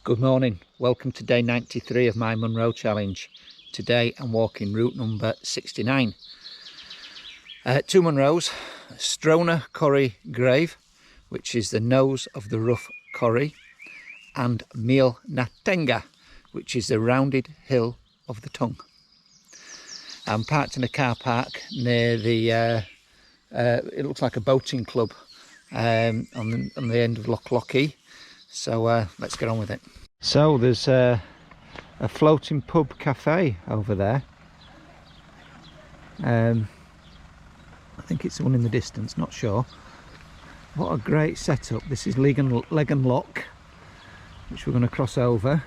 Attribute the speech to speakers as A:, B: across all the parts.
A: Good morning, welcome to day 93 of my Munros challenge. Today I'm walking route number 69. Two Munros, Sron Ghairbh, which is the nose of the rough corrie, and Meall na Teanga, which is the rounded hill of the tongue. I'm parked in a car park near the, it looks like a boating club on the end of Loch Lochy. So let's get on with it. So there's a floating pub cafe over there. I think it's the one in the distance, not sure. What a great setup. This is Legan Loch, which we're going to cross over.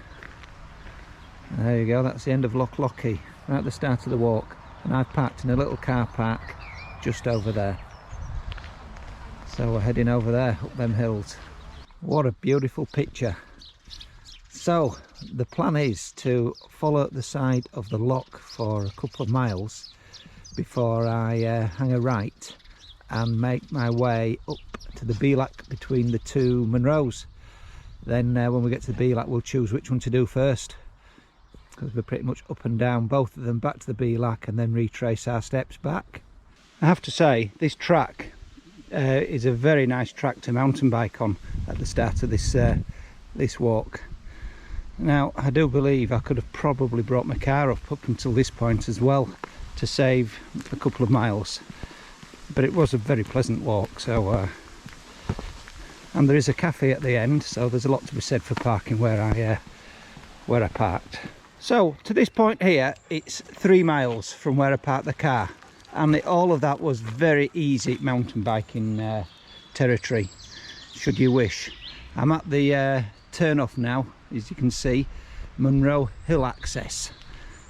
A: There you go, that's the end of Loch Lochy, right at the start of the walk. And I've parked in a little car park just over there. So we're heading over there, up them hills. What a beautiful picture. So the plan is to follow the side of the loch for a couple of miles before I hang a right and make my way up to the Bealach between the two Munros. Then when we get to the Bealach we'll choose which one to do first, because we're pretty much up and down both of them back to the Bealach and then retrace our steps back. I have to say this track is a very nice track to mountain bike on at the start of this walk. Now I do believe I could have probably brought my car up until this point as well to save a couple of miles, but it was a very pleasant walk. So and there is a cafe at the end, so there's a lot to be said for parking where I parked. So to this point here it's 3 miles from where I parked the car, and all of that was very easy mountain biking territory, should you wish. I'm at the turn off now, as you can see, Munro Hill access,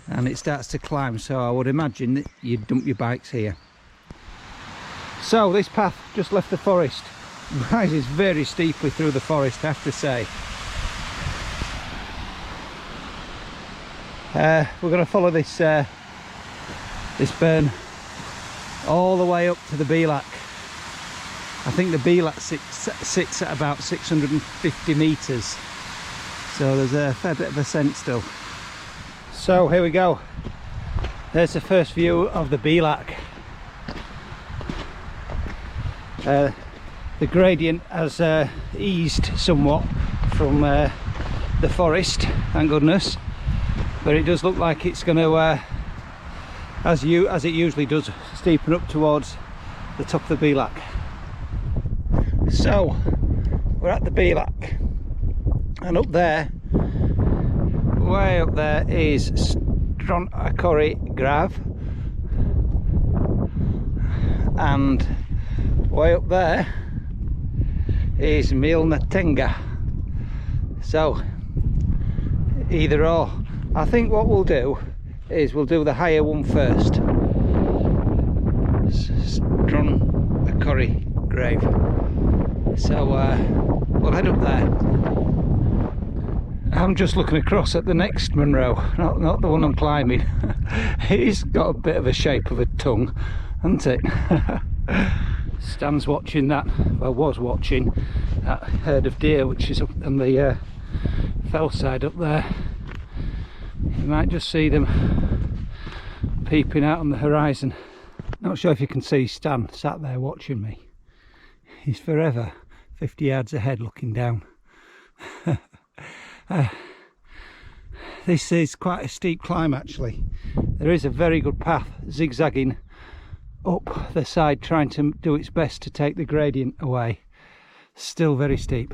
A: and it starts to climb, so I would imagine that you'd dump your bikes here. So this path just left the forest, rises very steeply through the forest, I have to say. We're going to follow this burn all the way up to the Bealach. I think the Bealach sits at about 650 metres, so there's a fair bit of ascent still. So here we go, there's the first view of the Bealach. The gradient has eased somewhat from the forest, thank goodness, but it does look like it's going to as it usually does, steepen up towards the top of the Bealach. So we're at the Bealach, and up there, way up there, is Sron Ghairbh, and way up there is Meall na Teanga. So either or. I think what we'll do is we'll do the higher one first, Sron Ghairbh. So we'll head up there. I'm just looking across at the next Munro, not the one I'm climbing. It's got a bit of a shape of a tongue, hasn't it? Stan's watching that, well, was watching that herd of deer which is up on the fell side up there. You might just see them peeping out on the horizon. Not sure if you can see Stan sat there watching me. He's forever 50 yards ahead looking down. This is quite a steep climb actually. There is a very good path zigzagging up the side, trying to do its best to take the gradient away. Still very steep.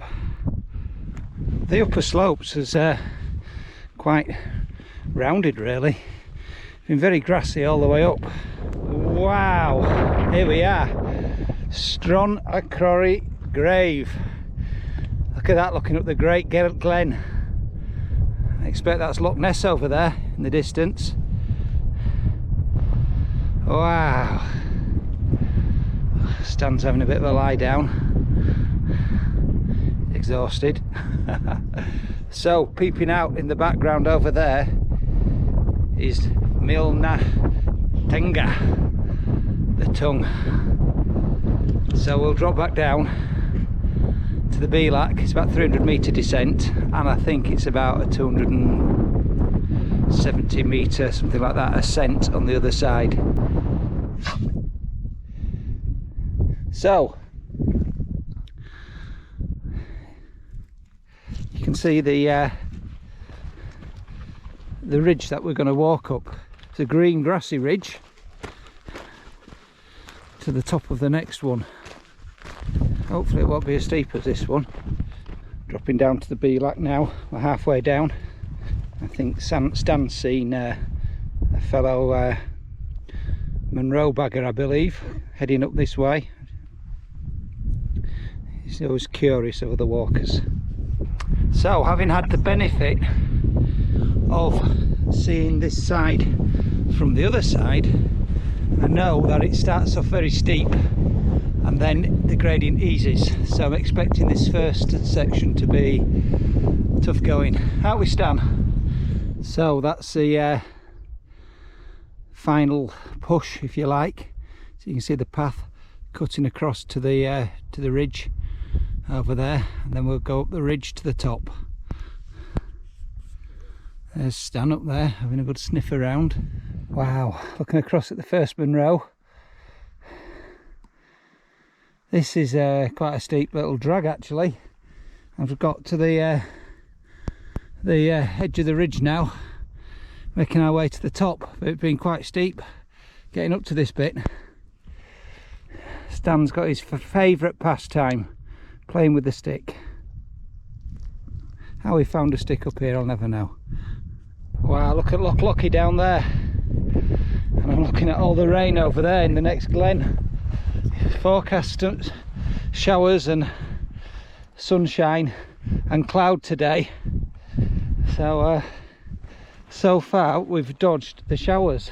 A: The upper slopes is quite rounded really. Been very grassy all the way up. Wow, here we are, Sron Ghairbh. Look at that, looking up the Great Glen. I expect that's Loch Ness over there in the distance. Wow, Stan's having a bit of a lie down, exhausted. So peeping out in the background over there is Meall na Teanga, the tongue. So we'll drop back down to the Bealac. It's about 300-metre descent, and I think it's about a 270-metre, something like that, ascent on the other side. So you can see the ridge that we're going to walk up. It's a green grassy ridge to the top of the next one. Hopefully it won't be as steep as this one. Dropping down to the Bealac now. We're halfway down. I think Stan's seen a fellow Munro bagger, I believe, heading up this way. He's always curious of other walkers. So, having had the benefit of seeing this side from the other side, I know that it starts off very steep and then the gradient eases, so I'm expecting this first section to be tough going. Out we stand. So that's the final push, if you like. So you can see the path cutting across to the ridge over there, and then we'll go up the ridge to the top. There's Stan up there having a good sniff around. Wow, looking across at the first Munro. This is quite a steep little drag actually. I've got to the edge of the ridge now, making our way to the top. But it's been quite steep getting up to this bit. Stan's got his favourite pastime, playing with the stick. How he found a stick up here I'll never know. Wow, look at Loch Lochy down there, and I'm looking at all the rain over there in the next glen. Forecast showers and sunshine and cloud today, so so far we've dodged the showers.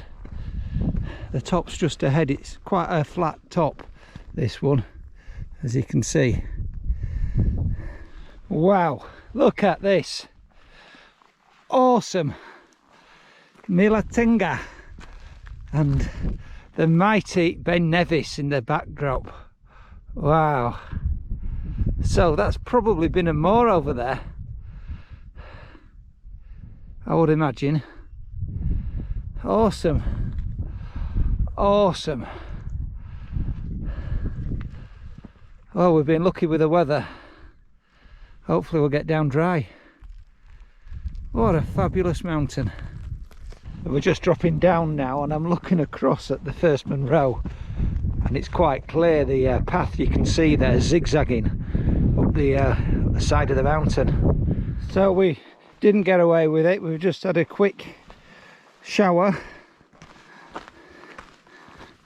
A: The top's just ahead. It's quite a flat top, this one, as you can see. Wow, look at this, awesome. Teanga and the mighty Ben Nevis in the backdrop. Wow, so that's probably been a moor over there, I would imagine. Awesome, awesome. Oh, we've been lucky with the weather. Hopefully we'll get down dry. What a fabulous mountain. We're just dropping down now, and I'm looking across at the first Munro, and it's quite clear the path you can see there zigzagging up the side of the mountain. So we didn't get away with it. We've just had a quick shower,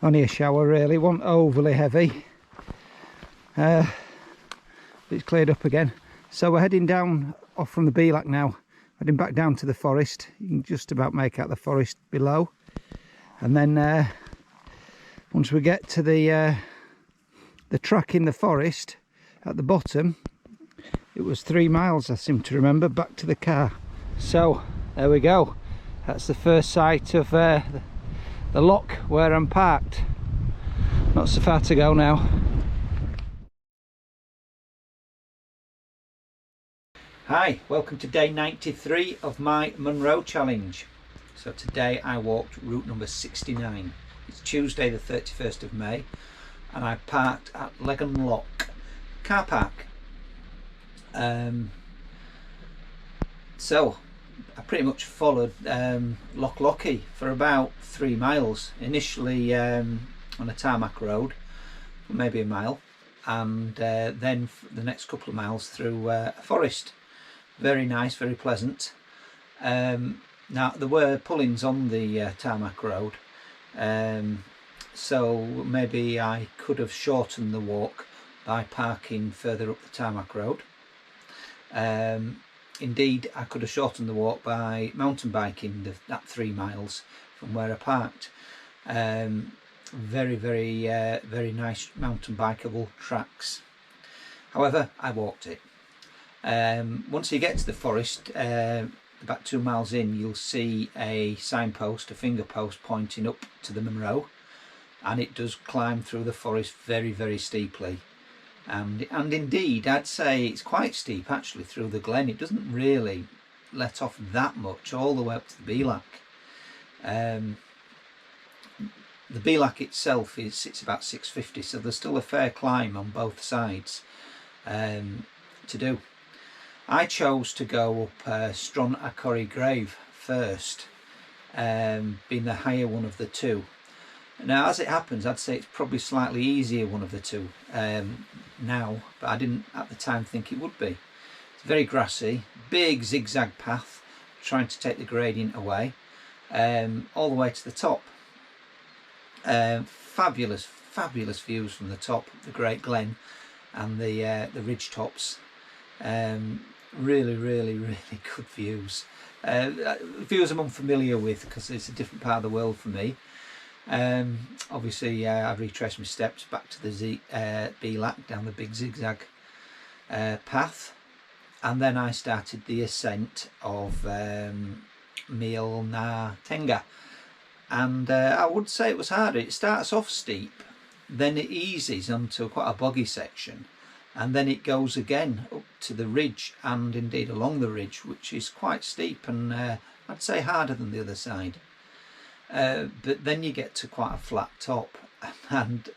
A: only a shower really, wasn't overly heavy. It's cleared up again, so we're heading down off from the Bealac now, heading back down to the forest. You can just about make out the forest below, and then once we get to the track in the forest at the bottom, it was 3 miles I seem to remember back to the car. So there we go, that's the first sight of the loch where I'm parked. Not so far to go now. Hi, welcome to day 93 of my Munro challenge. So today I walked route number 69. It's Tuesday the 31st of May, and I parked at Loch car park. So I pretty much followed Loch Lochy for about 3 miles. Initially on a tarmac road for maybe a mile, and then the next couple of miles through a forest. Very nice, very pleasant. Now there were pullings on the tarmac road, so maybe I could have shortened the walk by parking further up the tarmac road. Indeed, I could have shortened the walk by mountain biking that 3 miles from where I parked. Very nice mountain bikeable tracks. However, I walked it. Once you get to the forest, about 2 miles in, you'll see a signpost, a finger post pointing up to the Munro, and it does climb through the forest very steeply. and indeed I'd say it's quite steep actually through the glen. It doesn't really let off that much all the way up to the Bealac. The Bealac itself sits about 650, so there's still a fair climb on both sides to do. I chose to go up Sron a Ghairbh first, being the higher one of the two. Now, as it happens, I'd say it's probably slightly easier one of the two now, but I didn't at the time think it would be. It's very grassy, big zigzag path, trying to take the gradient away, all the way to the top. Fabulous views from the top, the Great Glen and the ridge tops. Really good views. Views I'm unfamiliar with because it's a different part of the world for me. Obviously I retraced my steps back to the Bealac down the big zigzag path, and then I started the ascent of Meall na Teanga, and I would say it was harder. It starts off steep, then it eases onto quite a boggy section, and then it goes again up to the ridge and indeed along the ridge, which is quite steep and I'd say harder than the other side. But then you get to quite a flat top, and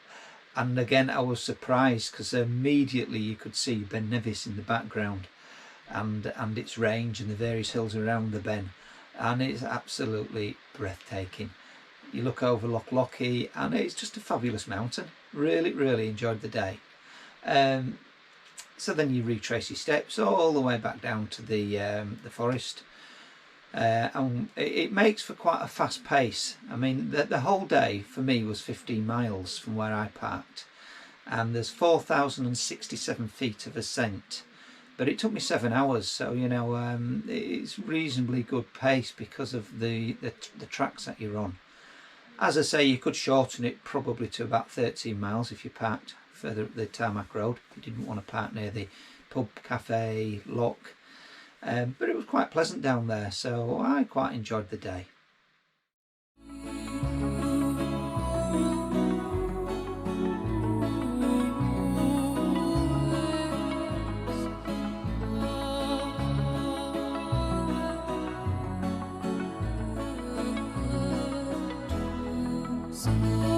A: again I was surprised because immediately you could see Ben Nevis in the background and its range and the various hills around the Ben, and it's absolutely breathtaking. You look over Loch Lochy and it's just a fabulous mountain. Really enjoyed the day. So then you retrace your steps all the way back down to the forest. And it makes for quite a fast pace. I mean, the whole day for me was 15 miles from where I parked, and there's 4,067 feet of ascent, but it took me 7 hours, so you know, it's reasonably good pace because of the tracks that you're on. As I say, you could shorten it probably to about 13 miles if you parked further up the tarmac road, if you didn't want to park near the pub, cafe, lock. But it was quite pleasant down there, so I quite enjoyed the day.
B: Sron.